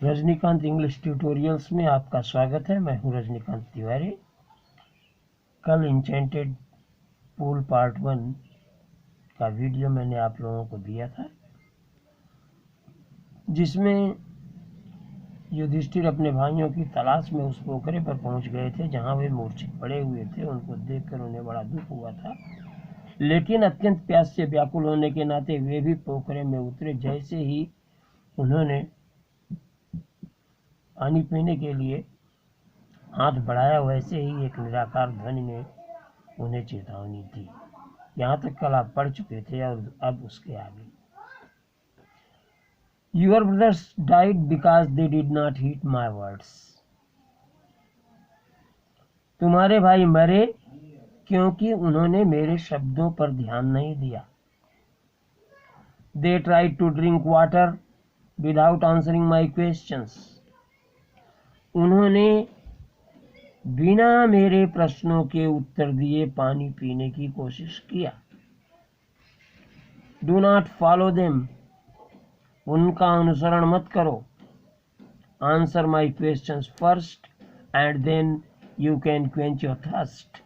Rajinikanth English tutorials में आपका स्वागत है। मैं हूं रजनीकांत तिवारी। कल इंचेंटेड पूल पार्ट 1 का वीडियो मैंने आप लोगों को दिया था, जिसमें युधिष्ठिर अपने भाइयों की तलाश में उस पोखरे पर पहुंच गए थे जहां वे मूर्छित पड़े हुए थे। उनको देखकर उन्हें बड़ा दुख हुआ था, लेकिन अत्यंत प्यास से व्याकुल होने के नाते वे भी पोखरे में उतरे। जैसे ही उन्होंने पानी पीने के लिए हाथ बढ़ाया, वैसे ही एक निराकार ध्वनि ने उन्हें चेतावनी दी। यहाँ तक कल आप पढ़ चुके थे और अब उसके आगे, Your brothers died because they did not heed my words. तुम्हारे भाई मरे क्योंकि उन्होंने मेरे शब्दों पर ध्यान नहीं दिया। They tried to drink water without answering my questions. उन्होंने बिना मेरे प्रश्नों के उत्तर दिए पानी पीने की कोशिश किया। Do not follow them. उनका अनुसरण मत करो। Answer my questions first and then you can quench your thirst.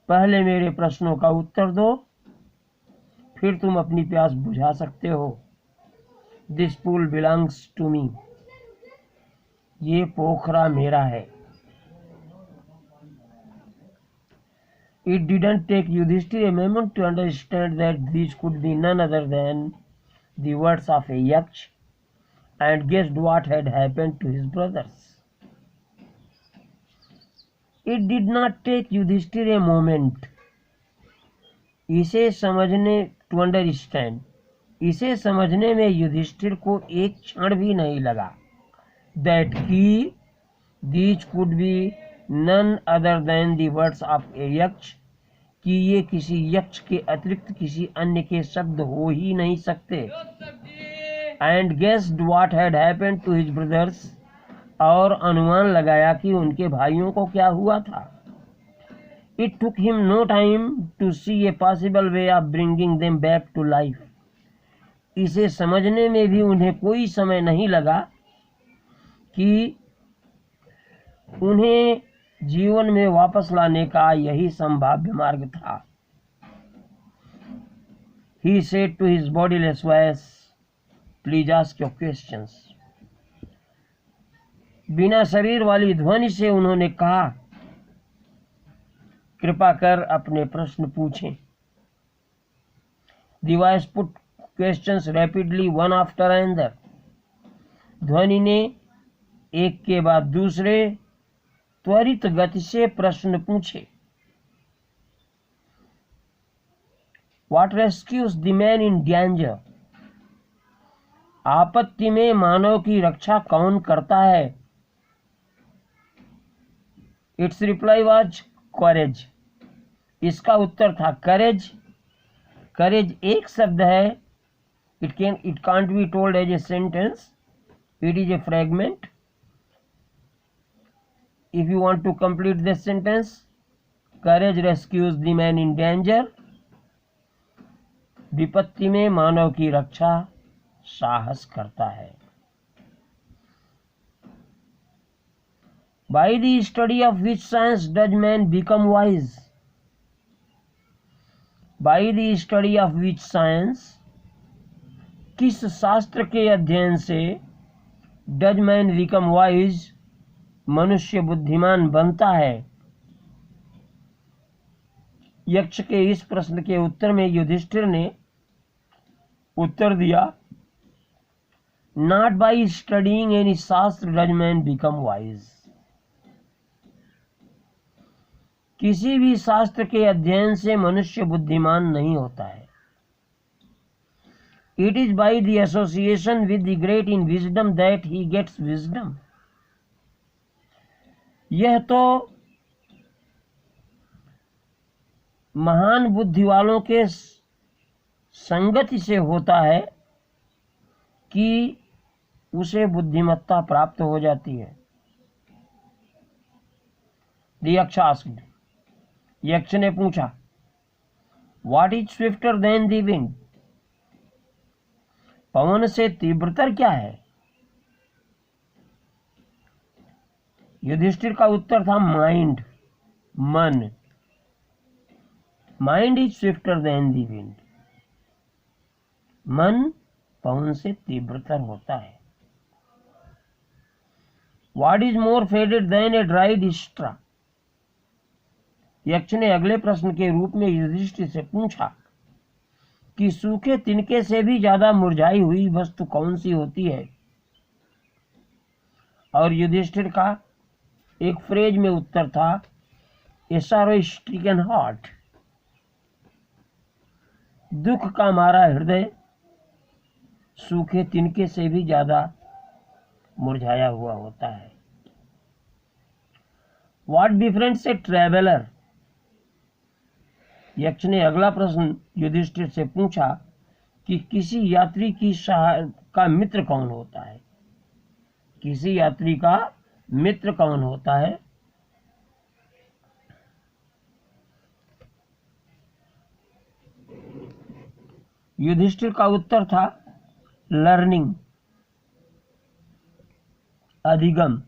पहले मेरे प्रश्नों का उत्तर दो, फिर तुम अपनी प्यास बुझा सकते हो। This pool belongs to me. ये पोखरा मेरा है। It didn't take Yudhishthir a moment to understand that these could be none other than the words of a yaksh, and guessed what had happened to his brothers. It did not take Yudhishthir a moment. इसे समझने to understand, इसे समझने में युधिष्ठिर को एक क्षण भी नहीं लगा। That he, these could be none other than the words of a yaksh, कि ये किसी यक्ष के अतिरिक्त किसी अन्य के शब्द हो ही नहीं सकते। And guessed what had happened to his brothers, और अनुमान लगाया कि उनके भाइयों को क्या हुआ था। It took him no time to see a possible way of bringing them back to life. इसे समझने में भी उन्हें कोई समय नहीं लगा कि उन्हें जीवन में वापस लाने का यही संभाव्य मार्ग था। He said to his bodiless voice, Please ask your questions. बिना शरीर वाली ध्वनि से उन्होंने कहा, कृपा कर अपने प्रश्न पूछें। The voice put questions rapidly one after another. ध्वनि ने एक के बाद दूसरे त्वरित गति से प्रश्न पूछे। What rescues the man in danger? आपत्ति में मानव की रक्षा कौन करता है? Its reply was courage. इसका उत्तर था courage. Courage एक शब्द है। It can't be told as a sentence. It is a fragment. If you want to complete this sentence, courage rescues the man in danger. विपत्ति में मानव की रक्षा साहस करता है। By the study of which science does man become wise? By the study of which science, किस शास्त्र के अध्ययन से does man become wise, मनुष्य बुद्धिमान बनता है। यक्ष के इस प्रश्न के उत्तर में युधिष्ठिर ने उत्तर दिया, Not by studying any शास्त्र does man become wise. किसी भी शास्त्र के अध्ययन से मनुष्य बुद्धिमान नहीं होता है। It is by the association with the great in wisdom that he gets wisdom. यह तो महान बुद्धि वालों के संगति से होता है कि उसे बुद्धिमत्ता प्राप्त हो जाती है। The Yaksh asked. यक्ष ने पूछा, What is swifter than the wind? पवन से तीव्रतर क्या है? युधिष्ठिर का उत्तर था माइंड, मन। Mind is swifter than the wind. मन पवन से तीव्रतर होता है। What is more faded than a dried straw. यक्ष ने अगले प्रश्न के रूप में युधिष्ठिर से पूछा कि सूखे तिनके से भी ज्यादा मुरझाई हुई वस्तु कौन सी होती है। और युधिष्ठिर का एक फ्रेज में उत्तर था, ए सॉरो स्ट्रिकन हार्ट। दुख का मारा हृदय सूखे तिनके से भी ज्यादा मुरझाया हुआ होता है। What difference a traveller. यक्ष ने अगला प्रश्न युधिष्ठिर से पूछा कि किसी यात्री की का मित्र कौन होता है। किसी यात्री का मित्र कौन होता है। युधिष्ठिर का उत्तर था लर्निंग, अधिगम,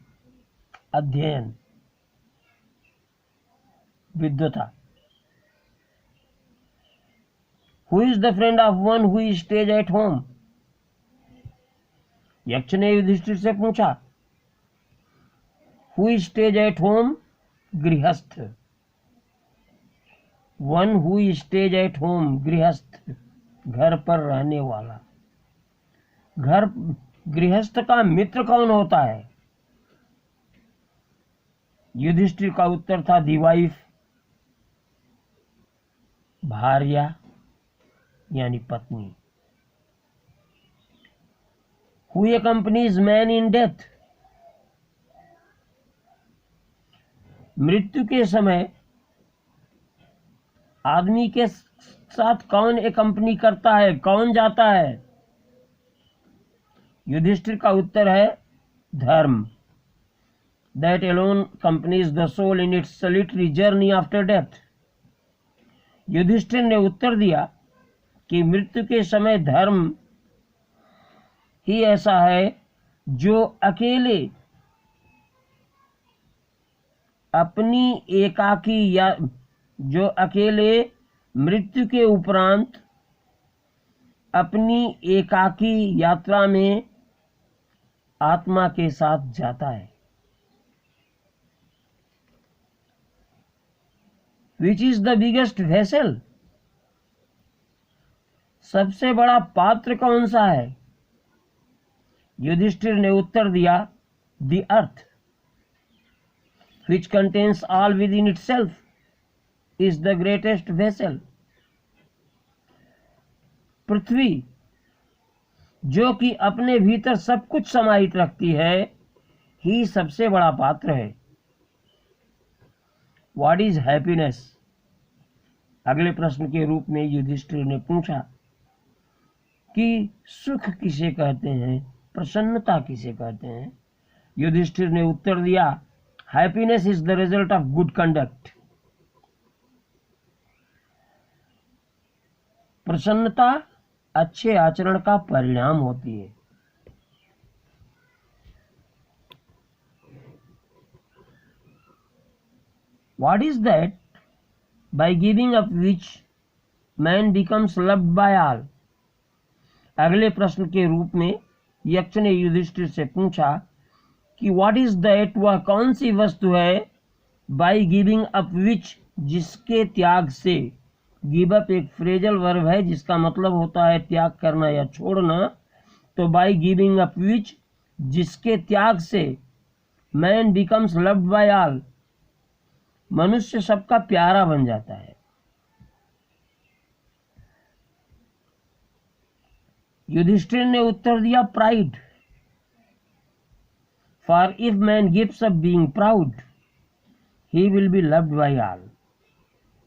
अध्ययन, विद्वता। Who is the friend of one who stays at home? यक्ष ने युधिष्ठिर से पूछा, Who stays at home? गृहस्थ। One who stays at home, गृहस्थ, घर पर रहने वाला। घर गृहस्थ का मित्र कौन होता है। युधिष्ठिर का उत्तर था दी वाइफ, भार्या यानी पत्नी। Who accompanies man in death? मृत्यु के समय आदमी के साथ कौन एकम्पनी करता है, कौन जाता है। युधिष्ठिर का उत्तर है धर्म। That alone accompanies the soul in its solitary journey after death. Yudhishthir ने उत्तर दिया कि मृत्यु के समय धर्म ही ऐसा है जो अकेले अपनी एकाकी या जो अकेले मृत्यु के उपरांत अपनी एकाकी यात्रा में आत्मा के साथ जाता है। Which is the biggest vessel? सबसे बड़ा पात्र कौन सा है। युधिष्ठिर ने उत्तर दिया the earth, which contains all within itself, is the greatest vessel. पृथ्वी जो कि अपने भीतर सब कुछ समाहित रखती है ही सबसे बड़ा पात्र है। What is happiness? अगले प्रश्न के रूप में युधिष्ठिर ने पूछा कि सुख किसे कहते हैं, प्रसन्नता किसे कहते हैं। युधिष्ठिर ने उत्तर दिया, happiness is the result of good conduct. प्रसन्नता अच्छे आचरण का परिणाम होती है। What is that by giving up which man becomes loved by all? अगले प्रश्न के रूप में यक्ष ने युधिष्ठिर से पूछा कि व्हाट इज दैट, वह कौन सी वस्तु है, बाई गिविंग अप विच, जिसके त्याग से। गिव अप एक फ्रेजल वर्ब है जिसका मतलब होता है त्याग करना या छोड़ना। तो बाई गिविंग अप विच, जिसके त्याग से man becomes loved by all, मनुष्य सबका प्यारा बन जाता है। युधिष्ठिर ने उत्तर दिया pride, for if man gives up being proud he will be loved by all.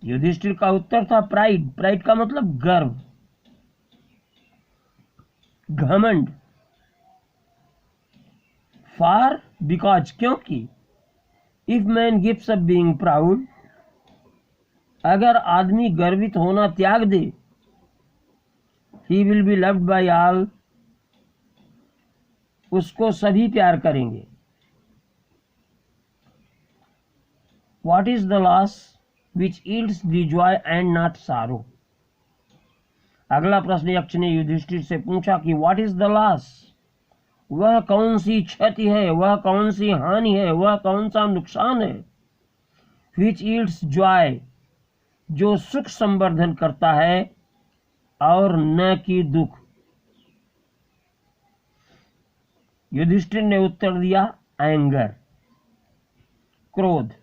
Yudhishthir का उत्तर था प्राइड। प्राइड का मतलब गर्व, घमंड। फॉर बिकॉज क्योंकि, if man gives up being proud, अगर आदमी गर्वित होना त्याग दे, he will be loved by all, उसको सभी प्यार करेंगे। What is the loss which yields the joy and not sorrow. अगला प्रश्न यक्ष ने युधिष्ठिर से पूछा कि व्हाट इज द लॉस, वह कौन सी क्षति है, वह कौन सी हानि है, वह कौन सा नुकसान है। विच ईल्ड्स जॉय, जो सुख संवर्धन करता है और न कि दुख। युधिष्ठिर ने उत्तर दिया एंगर, क्रोध।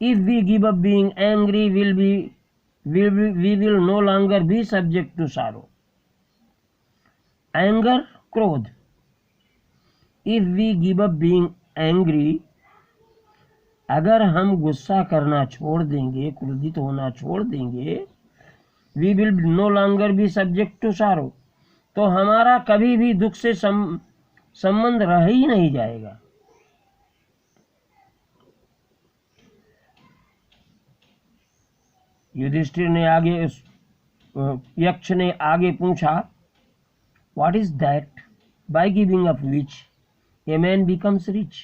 If we give up being angry we will no longer be subject to sorrow. Anger, क्रोध। If we give up being angry, अगर हम गुस्सा करना छोड़ देंगे, क्रोधित होना छोड़ देंगे, we will no longer be subject to sorrow, तो हमारा कभी भी दुख से संबंध रह ही नहीं जाएगा। युधिष्ठिर ने आगे, यक्ष ने आगे पूछा, what is that by giving up which a man becomes rich.